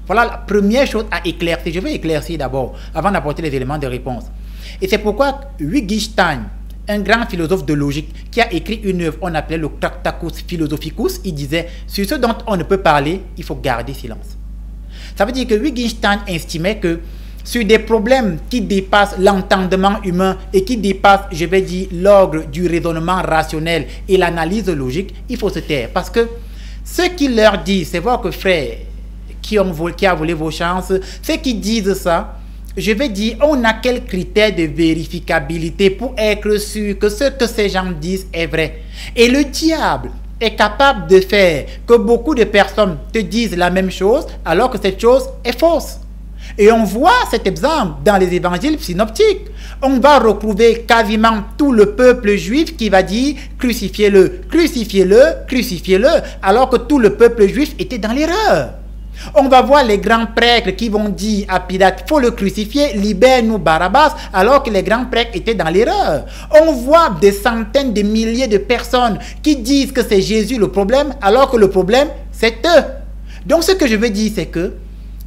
Voilà la première chose à éclaircir. Je vais éclaircir d'abord avant d'apporter les éléments de réponse. Et c'est pourquoi Wittgenstein, un grand philosophe de logique, qui a écrit une œuvre, on appelait le Tractatus Philosophicus, il disait: sur ce dont on ne peut parler, il faut garder silence. Ça veut dire que Wittgenstein estimait que sur des problèmes qui dépassent l'entendement humain et qui dépassent, je vais dire, l'ordre du raisonnement rationnel et l'analyse logique, il faut se taire. Parce que ce qu'il leur dit, c'est votre frère qui a volé vos chances, ceux qui disent ça, je vais dire, on a quel critère de vérificabilité pour être sûr que ce que ces gens disent est vrai. Et le diable est capable de faire que beaucoup de personnes te disent la même chose alors que cette chose est fausse. Et on voit cet exemple dans les évangiles synoptiques. On va retrouver quasiment tout le peuple juif qui va dire: crucifiez-le, crucifiez-le, crucifiez-le, alors que tout le peuple juif était dans l'erreur. On va voir les grands prêtres qui vont dire à Pilate: faut le crucifier, libère-nous Barabbas, alors que les grands prêtres étaient dans l'erreur. On voit des centaines de milliers de personnes qui disent que c'est Jésus le problème, alors que le problème, c'est eux. Donc ce que je veux dire, c'est que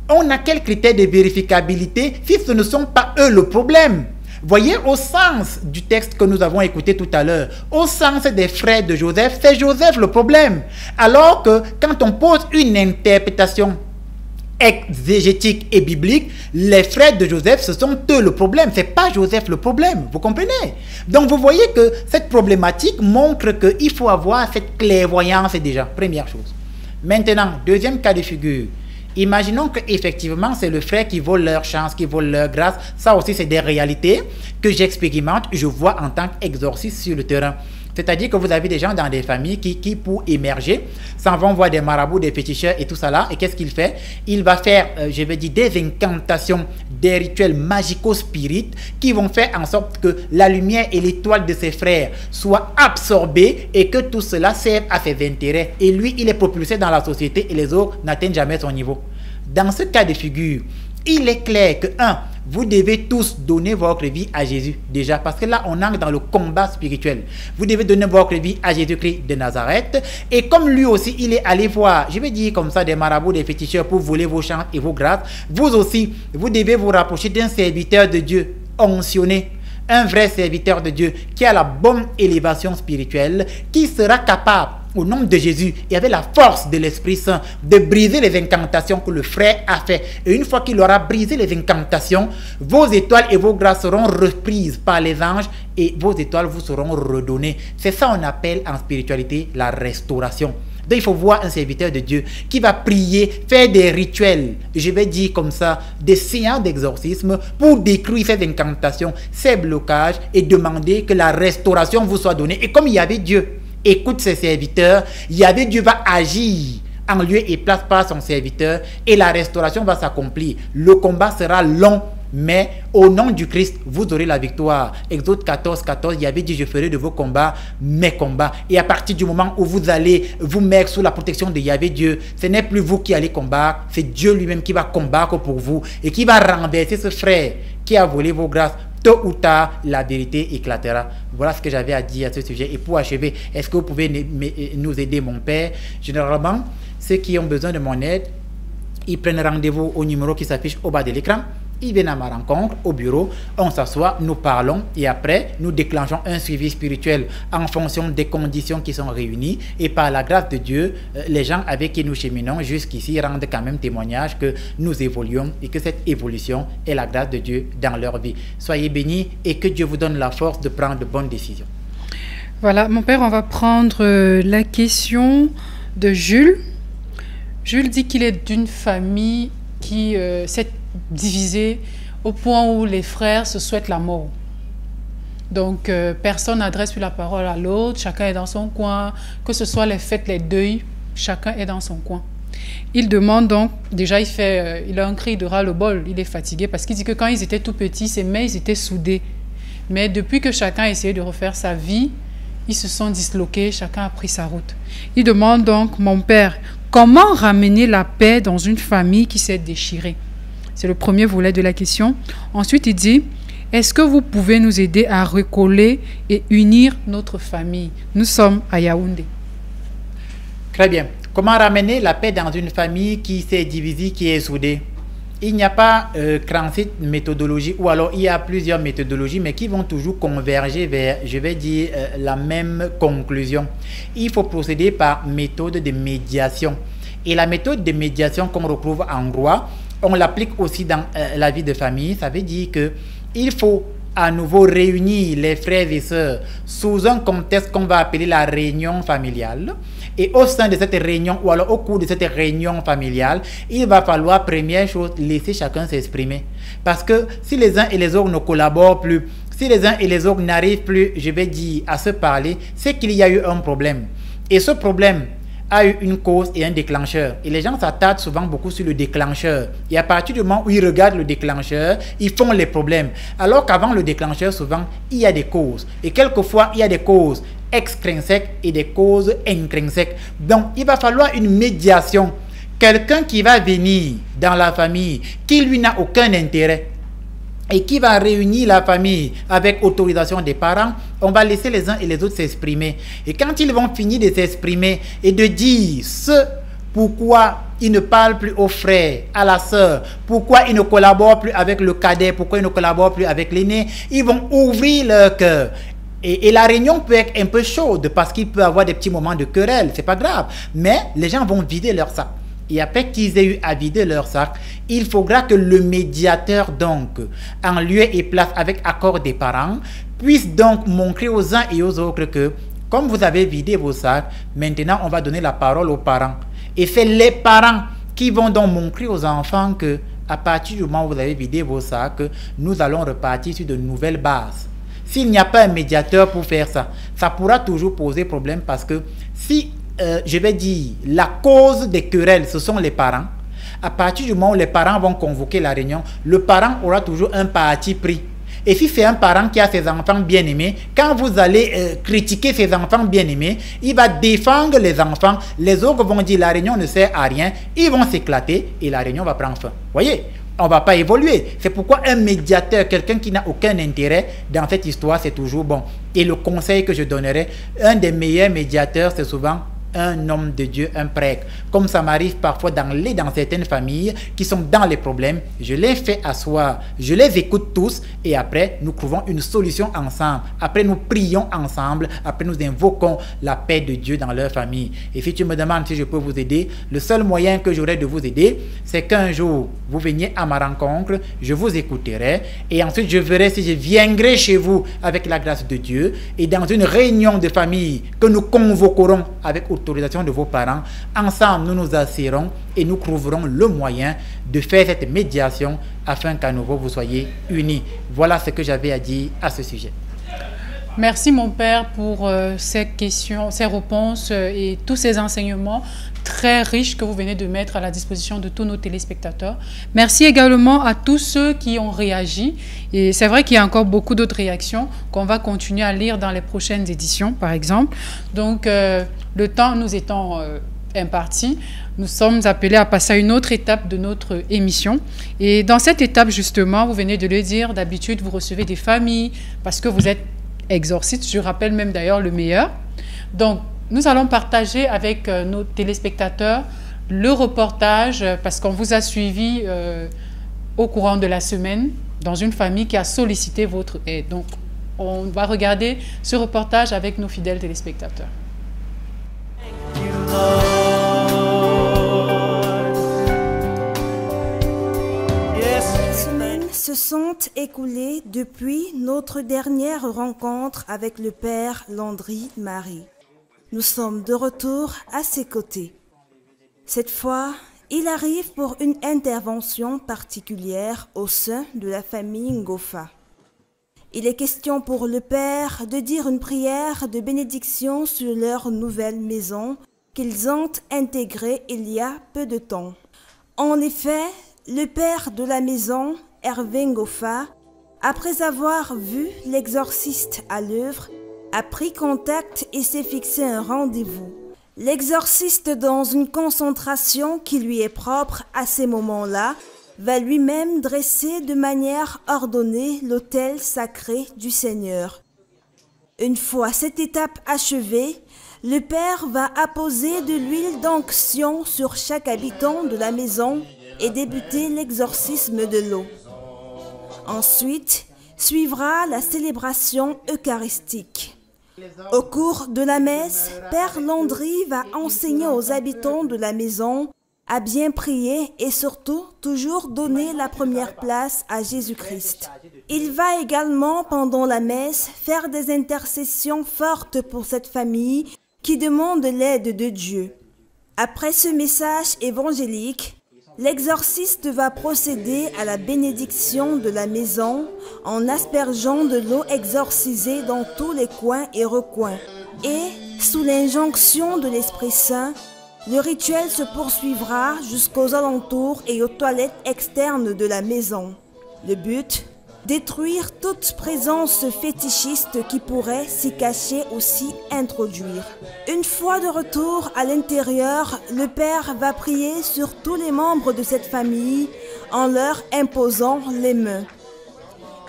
on a quel critère de vérificabilité si ce ne sont pas eux le problème? Voyez, au sens du texte que nous avons écouté tout à l'heure, au sens des frères de Joseph, c'est Joseph le problème. Alors que quand on pose une interprétation exégétique et biblique, les frères de Joseph, ce sont eux le problème, c'est pas Joseph le problème, vous comprenez? Donc vous voyez que cette problématique montre qu'il faut avoir cette clairvoyance déjà, première chose. Maintenant, deuxième cas de figure. Imaginons qu'effectivement, c'est le frère qui vole leur chance, qui vole leur grâce. Ça aussi, c'est des réalités que j'expérimente, je vois en tant qu'exorciste sur le terrain. C'est-à-dire que vous avez des gens dans des familles qui pour émerger, s'en vont voir des marabouts, des féticheurs et tout ça là. Et qu'est-ce qu'il fait? Il va faire, je vais dire, des incantations, des rituels magico-spirites qui vont faire en sorte que la lumière et l'étoile de ses frères soient absorbées et que tout cela serve à ses intérêts. Et lui, il est propulsé dans la société et les autres n'atteignent jamais son niveau. Dans ce cas de figure, il est clair que, vous devez tous donner votre vie à Jésus déjà, parce que là on entre dans le combat spirituel. Vous devez donner votre vie à Jésus-Christ de Nazareth, et comme lui aussi il est allé voir, je vais dire comme ça, des marabouts, des féticheurs pour voler vos chances et vos grâces, vous aussi vous devez vous rapprocher d'un serviteur de Dieu oncionné, un vrai serviteur de Dieu qui a la bonne élévation spirituelle, qui sera capable au nom de Jésus et avec la force de l'Esprit Saint de briser les incantations que le frère a fait. Et une fois qu'il aura brisé les incantations, vos étoiles et vos grâces seront reprises par les anges et vos étoiles vous seront redonnées. C'est ça qu'on appelle en spiritualité la restauration. Donc il faut voir un serviteur de Dieu qui va prier, faire des rituels, je vais dire comme ça, des séances d'exorcisme pour détruire ces incantations, ces blocages et demander que la restauration vous soit donnée. Et comme il y avait Dieu, écoute ses serviteurs, Yahvé Dieu va agir en lieu et place par son serviteur et la restauration va s'accomplir. Le combat sera long, mais au nom du Christ, vous aurez la victoire. Exode 14, 14, Yahvé dit: je ferai de vos combats mes combats. Et à partir du moment où vous allez vous mettre sous la protection de Yahvé Dieu, ce n'est plus vous qui allez combattre, c'est Dieu lui-même qui va combattre pour vous et qui va renverser ce frère qui a volé vos grâces. Tôt ou tard, la vérité éclatera. Voilà ce que j'avais à dire à ce sujet. Et pour achever, est-ce que vous pouvez nous aider, mon père? Généralement, ceux qui ont besoin de mon aide, ils prennent rendez-vous au numéro qui s'affiche au bas de l'écran. Ils viennent à ma rencontre au bureau, on s'assoit, nous parlons et après, nous déclenchons un suivi spirituel en fonction des conditions qui sont réunies. Et par la grâce de Dieu, les gens avec qui nous cheminons jusqu'ici rendent quand même témoignage que nous évoluons et que cette évolution est la grâce de Dieu dans leur vie. Soyez bénis et que Dieu vous donne la force de prendre de bonnes décisions. Voilà, mon père, on va prendre la question de Jules. Jules dit qu'il est d'une famille qui s'est divisée au point où les frères se souhaitent la mort. Donc, personne n'adresse plus la parole à l'autre, chacun est dans son coin, que ce soit les fêtes, les deuils, chacun est dans son coin. Il demande donc, déjà il a un cri de ras-le-bol, il est fatigué parce qu'il dit que quand ils étaient tout petits, ses mains ils étaient soudées. Mais depuis que chacun a essayé de refaire sa vie, ils se sont disloqués, chacun a pris sa route. Il demande donc, mon père, comment ramener la paix dans une famille qui s'est déchirée? C'est le premier volet de la question. Ensuite, il dit, est-ce que vous pouvez nous aider à recoller et unir notre famille? Nous sommes à Yaoundé. Très bien. Comment ramener la paix dans une famille qui s'est divisée, qui est soudée? Il n'y a pas 37 méthodologies, ou alors il y a plusieurs méthodologies, mais qui vont toujours converger vers, je vais dire, la même conclusion. Il faut procéder par méthode de médiation. Et la méthode de médiation qu'on retrouve en droit, on l'applique aussi dans la vie de famille. Ça veut dire qu'il faut à nouveau réunir les frères et sœurs sous un contexte qu'on va appeler la réunion familiale. Et au sein de cette réunion, ou alors au cours de cette réunion familiale, il va falloir, première chose, laisser chacun s'exprimer. Parce que si les uns et les autres ne collaborent plus, si les uns et les autres n'arrivent plus, je vais dire, à se parler, c'est qu'il y a eu un problème. Et ce problème a eu une cause et un déclencheur. Et les gens s'attardent souvent beaucoup sur le déclencheur. Et à partir du moment où ils regardent le déclencheur, ils font les problèmes. Alors qu'avant le déclencheur, souvent, il y a des causes. Et quelquefois, il y a des causes extrinsèques et des causes intrinsèques. Donc, il va falloir une médiation. Quelqu'un qui va venir dans la famille, qui lui n'a aucun intérêt, et qui va réunir la famille avec autorisation des parents, on va laisser les uns et les autres s'exprimer. Et quand ils vont finir de s'exprimer et de dire ce pourquoi ils ne parlent plus aux frères, à la sœur, pourquoi ils ne collaborent plus avec le cadet, pourquoi ils ne collaborent plus avec l'aîné, ils vont ouvrir leur cœur. Et la réunion peut être un peu chaude parce qu'il peut y avoir des petits moments de querelle, c'est pas grave. Mais les gens vont vider leur sac. Et après qu'ils aient eu à vider leur sac, il faudra que le médiateur, donc, en lieu et place avec accord des parents, puisse donc montrer aux uns et aux autres que, comme vous avez vidé vos sacs, maintenant on va donner la parole aux parents. Et c'est les parents qui vont donc montrer aux enfants que, à partir du moment où vous avez vidé vos sacs, nous allons repartir sur de nouvelles bases. S'il n'y a pas un médiateur pour faire ça, ça pourra toujours poser problème parce que si, je vais dire, la cause des querelles, ce sont les parents, à partir du moment où les parents vont convoquer la réunion, le parent aura toujours un parti pris. Et si c'est un parent qui a ses enfants bien-aimés, quand vous allez critiquer ses enfants bien-aimés, il va défendre les enfants, les autres vont dire la réunion ne sert à rien, ils vont s'éclater et la réunion va prendre fin. Voyez, on ne va pas évoluer. C'est pourquoi un médiateur, quelqu'un qui n'a aucun intérêt dans cette histoire, c'est toujours bon. Et le conseil que je donnerais, un des meilleurs médiateurs, c'est souvent un homme de Dieu, un prêtre. Comme ça m'arrive parfois dans certaines familles qui sont dans les problèmes, je les fais asseoir, je les écoute tous et après nous trouvons une solution ensemble. Après nous prions ensemble, après nous invoquons la paix de Dieu dans leur famille. Et si tu me demandes si je peux vous aider, le seul moyen que j'aurai de vous aider, c'est qu'un jour vous veniez à ma rencontre, je vous écouterai et ensuite je verrai si je viendrai chez vous avec la grâce de Dieu et dans une réunion de famille que nous convoquerons avec autorisation de vos parents, ensemble nous nous assurerons et nous trouverons le moyen de faire cette médiation afin qu'à nouveau vous soyez unis. Voilà ce que j'avais à dire à ce sujet. Merci mon père pour ces questions, ces réponses et tous ces enseignements très riches que vous venez de mettre à la disposition de tous nos téléspectateurs. Merci également à tous ceux qui ont réagi. Et c'est vrai qu'il y a encore beaucoup d'autres réactions qu'on va continuer à lire dans les prochaines éditions, par exemple. Donc, le temps nous étant imparti, nous sommes appelés à passer à une autre étape de notre émission. Et dans cette étape, justement, vous venez de le dire, d'habitude, vous recevez des familles parce que vous êtes exorciste, je rappelle même d'ailleurs le meilleur. Donc, nous allons partager avec nos téléspectateurs le reportage parce qu'on vous a suivi au courant de la semaine dans une famille qui a sollicité votre aide. Donc, on va regarder ce reportage avec nos fidèles téléspectateurs. Se sont écoulées depuis notre dernière rencontre avec le père Landry Marie. Nous sommes de retour à ses côtés. Cette fois, Il arrive pour une intervention particulière au sein de la famille Ngofa. Il est question pour le père de dire une prière de bénédiction sur leur nouvelle maison qu'ils ont intégrée il y a peu de temps. En effet, le père de la maison, Hervé Ngofa, après avoir vu l'exorciste à l'œuvre, a pris contact et s'est fixé un rendez-vous. L'exorciste, dans une concentration qui lui est propre à ces moments-là, va lui-même dresser de manière ordonnée l'autel sacré du Seigneur. Une fois cette étape achevée, le Père va apposer de l'huile d'onction sur chaque habitant de la maison et débuter l'exorcisme de l'eau. Ensuite, suivra la célébration eucharistique. Au cours de la messe, Père Landry va enseigner aux habitants de la maison à bien prier et surtout toujours donner la première place à Jésus-Christ. Il va également, pendant la messe, faire des intercessions fortes pour cette famille qui demande l'aide de Dieu. Après ce message évangélique, l'exorciste va procéder à la bénédiction de la maison en aspergeant de l'eau exorcisée dans tous les coins et recoins. Et, sous l'injonction de l'Esprit Saint, le rituel se poursuivra jusqu'aux alentours et aux toilettes externes de la maison. Le but, détruire toute présence fétichiste qui pourrait s'y cacher ou s'y introduire. Une fois de retour à l'intérieur, le père va prier sur tous les membres de cette famille en leur imposant les mains.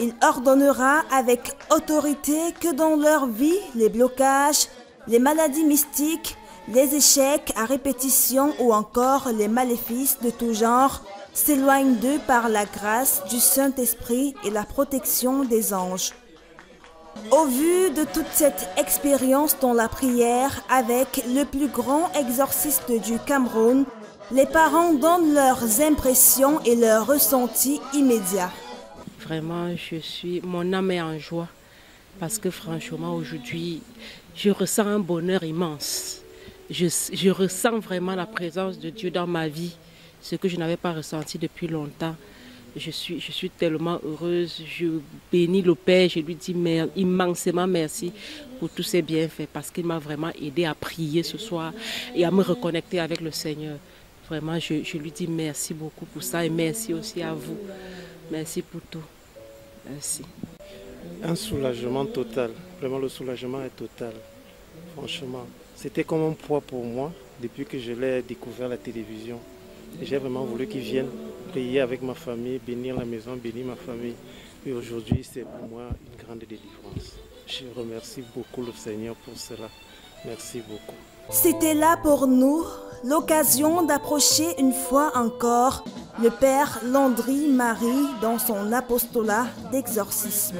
Il ordonnera avec autorité que dans leur vie, les blocages, les maladies mystiques, les échecs à répétition ou encore les maléfices de tout genre s'éloignent d'eux par la grâce du Saint-Esprit et la protection des anges. Au vu de toute cette expérience dans la prière avec le plus grand exorciste du Cameroun, les parents donnent leurs impressions et leurs ressentis immédiats. Vraiment, mon âme est en joie parce que franchement aujourd'hui, je ressens un bonheur immense. Je ressens vraiment la présence de Dieu dans ma vie, ce que je n'avais pas ressenti depuis longtemps. Je suis tellement heureuse, je bénis le Père, je lui dis immensément merci pour tous ses bienfaits parce qu'il m'a vraiment aidé à prier ce soir et à me reconnecter avec le Seigneur. Vraiment, je lui dis merci beaucoup pour ça et merci aussi à vous. Merci pour tout. Merci. Un soulagement total, vraiment le soulagement est total, franchement. C'était comme un poids pour moi depuis que je l'ai découvert à la télévision. J'ai vraiment voulu qu'il vienne prier avec ma famille, bénir la maison, bénir ma famille. Et aujourd'hui, c'est pour moi une grande délivrance. Je remercie beaucoup le Seigneur pour cela. Merci beaucoup. C'était là pour nous l'occasion d'approcher une fois encore le Père Landry Marie dans son apostolat d'exorcisme.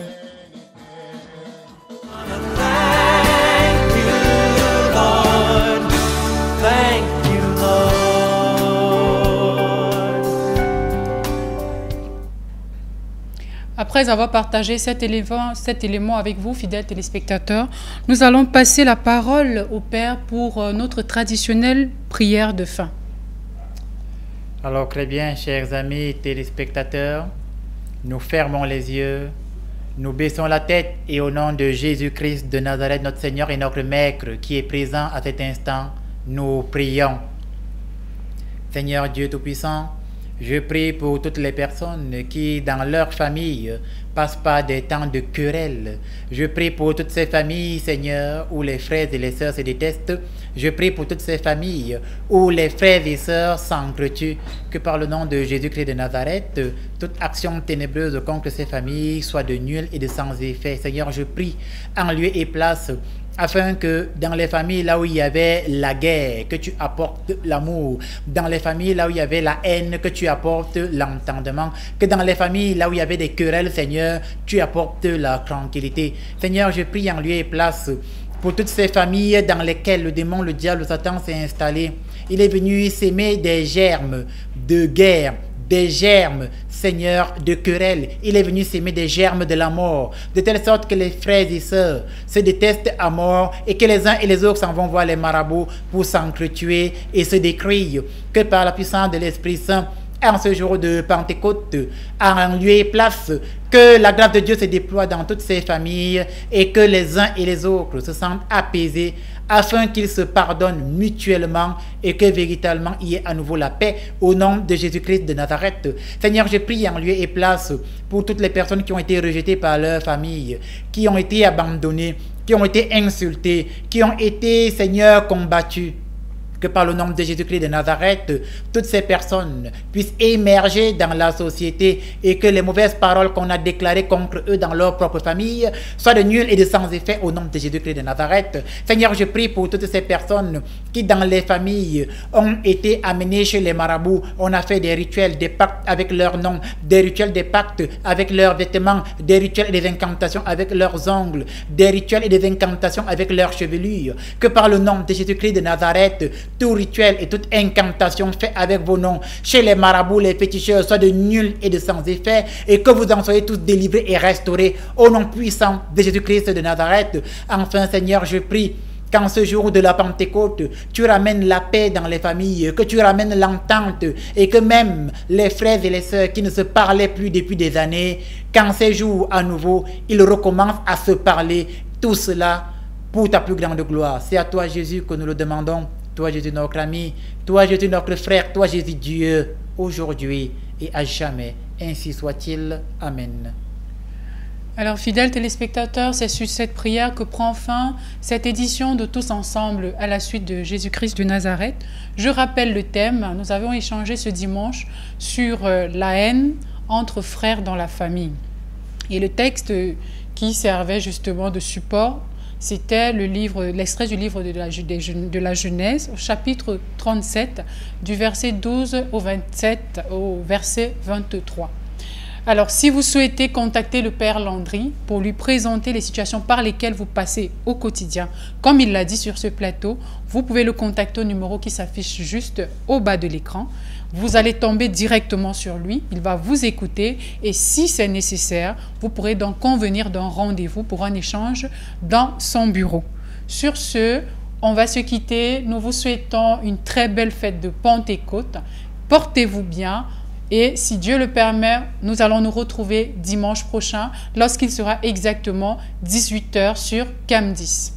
Après avoir partagé cet élément avec vous, fidèles téléspectateurs, nous allons passer la parole au Père pour notre traditionnelle prière de fin. Alors très bien, chers amis téléspectateurs, nous fermons les yeux, nous baissons la tête et au nom de Jésus-Christ de Nazareth, notre Seigneur et notre Maître qui est présent à cet instant, nous prions. Seigneur Dieu Tout-Puissant, je prie pour toutes les personnes qui, dans leur famille, passent par des temps de querelle. Je prie pour toutes ces familles, Seigneur, où les frères et les sœurs se détestent. Je prie pour toutes ces familles où les frères et sœurs s'entretuent. Que par le nom de Jésus-Christ de Nazareth, toute action ténébreuse contre ces familles soit de nul et de sans effet. Seigneur, je prie en lieu et place afin que dans les familles là où il y avait la guerre, que tu apportes l'amour. Dans les familles là où il y avait la haine, que tu apportes l'entendement. Que dans les familles là où il y avait des querelles, Seigneur, tu apportes la tranquillité. Seigneur, je prie en lieu et place pour toutes ces familles dans lesquelles le démon, le diable, le Satan s'est installé. Il est venu s'aimer des germes de guerre, des germes, Seigneur, de querelle. Il est venu s'aimer des germes de la mort, de telle sorte que les frères et sœurs se détestent à mort et que les uns et les autres s'en vont voir les marabouts pour s'entretuer et se décrient. Que par la puissance de l'Esprit Saint, en ce jour de Pentecôte, en lieu et place, que la grâce de Dieu se déploie dans toutes ces familles et que les uns et les autres se sentent apaisés afin qu'ils se pardonnent mutuellement et que véritablement il y ait à nouveau la paix au nom de Jésus-Christ de Nazareth. Seigneur, je prie en lieu et place pour toutes les personnes qui ont été rejetées par leur famille, qui ont été abandonnées, qui ont été insultées, qui ont été, Seigneur, combattues. Que par le nom de Jésus-Christ de Nazareth, toutes ces personnes puissent émerger dans la société et que les mauvaises paroles qu'on a déclarées contre eux dans leur propre famille soient de nul et de sans effet au nom de Jésus-Christ de Nazareth. Seigneur, je prie pour toutes ces personnes qui dans les familles ont été amenées chez les marabouts. On a fait des rituels, des pactes avec leur nom, des rituels, des pactes avec leurs vêtements, des rituels et des incantations avec leurs ongles, des rituels et des incantations avec leurs chevelures. Que par le nom de Jésus-Christ de Nazareth, tout rituel et toute incantation fait avec vos noms chez les marabouts, les féticheurs, soit de nul et de sans effet, et que vous en soyez tous délivrés et restaurés au nom puissant de Jésus-Christ de Nazareth. Enfin, Seigneur, je prie qu'en ce jour de la Pentecôte, tu ramènes la paix dans les familles, que tu ramènes l'entente, et que même les frères et les sœurs qui ne se parlaient plus depuis des années, qu'en ces jours à nouveau, ils recommencent à se parler, tout cela pour ta plus grande gloire. C'est à toi, Jésus, que nous le demandons. Toi, Jésus, notre ami, toi, Jésus, notre frère, toi, Jésus, Dieu, aujourd'hui et à jamais. Ainsi soit-il. Amen. Alors, fidèles téléspectateurs, c'est sur cette prière que prend fin cette édition de Tous Ensemble à la suite de Jésus-Christ de Nazareth. Je rappelle le thème. Nous avons échangé ce dimanche sur la haine entre frères dans la famille. Et le texte qui servait justement de support, c'était l'extrait du livre de la Genèse, au chapitre 37, du verset 12 au 27, au verset 23. Alors, si vous souhaitez contacter le Père Landry pour lui présenter les situations par lesquelles vous passez au quotidien, comme il l'a dit sur ce plateau, vous pouvez le contacter au numéro qui s'affiche juste au bas de l'écran. Vous allez tomber directement sur lui, il va vous écouter et si c'est nécessaire, vous pourrez donc convenir d'un rendez-vous pour un échange dans son bureau. Sur ce, on va se quitter. Nous vous souhaitons une très belle fête de Pentecôte. Portez-vous bien et si Dieu le permet, nous allons nous retrouver dimanche prochain lorsqu'il sera exactement 18 h sur CAM 10.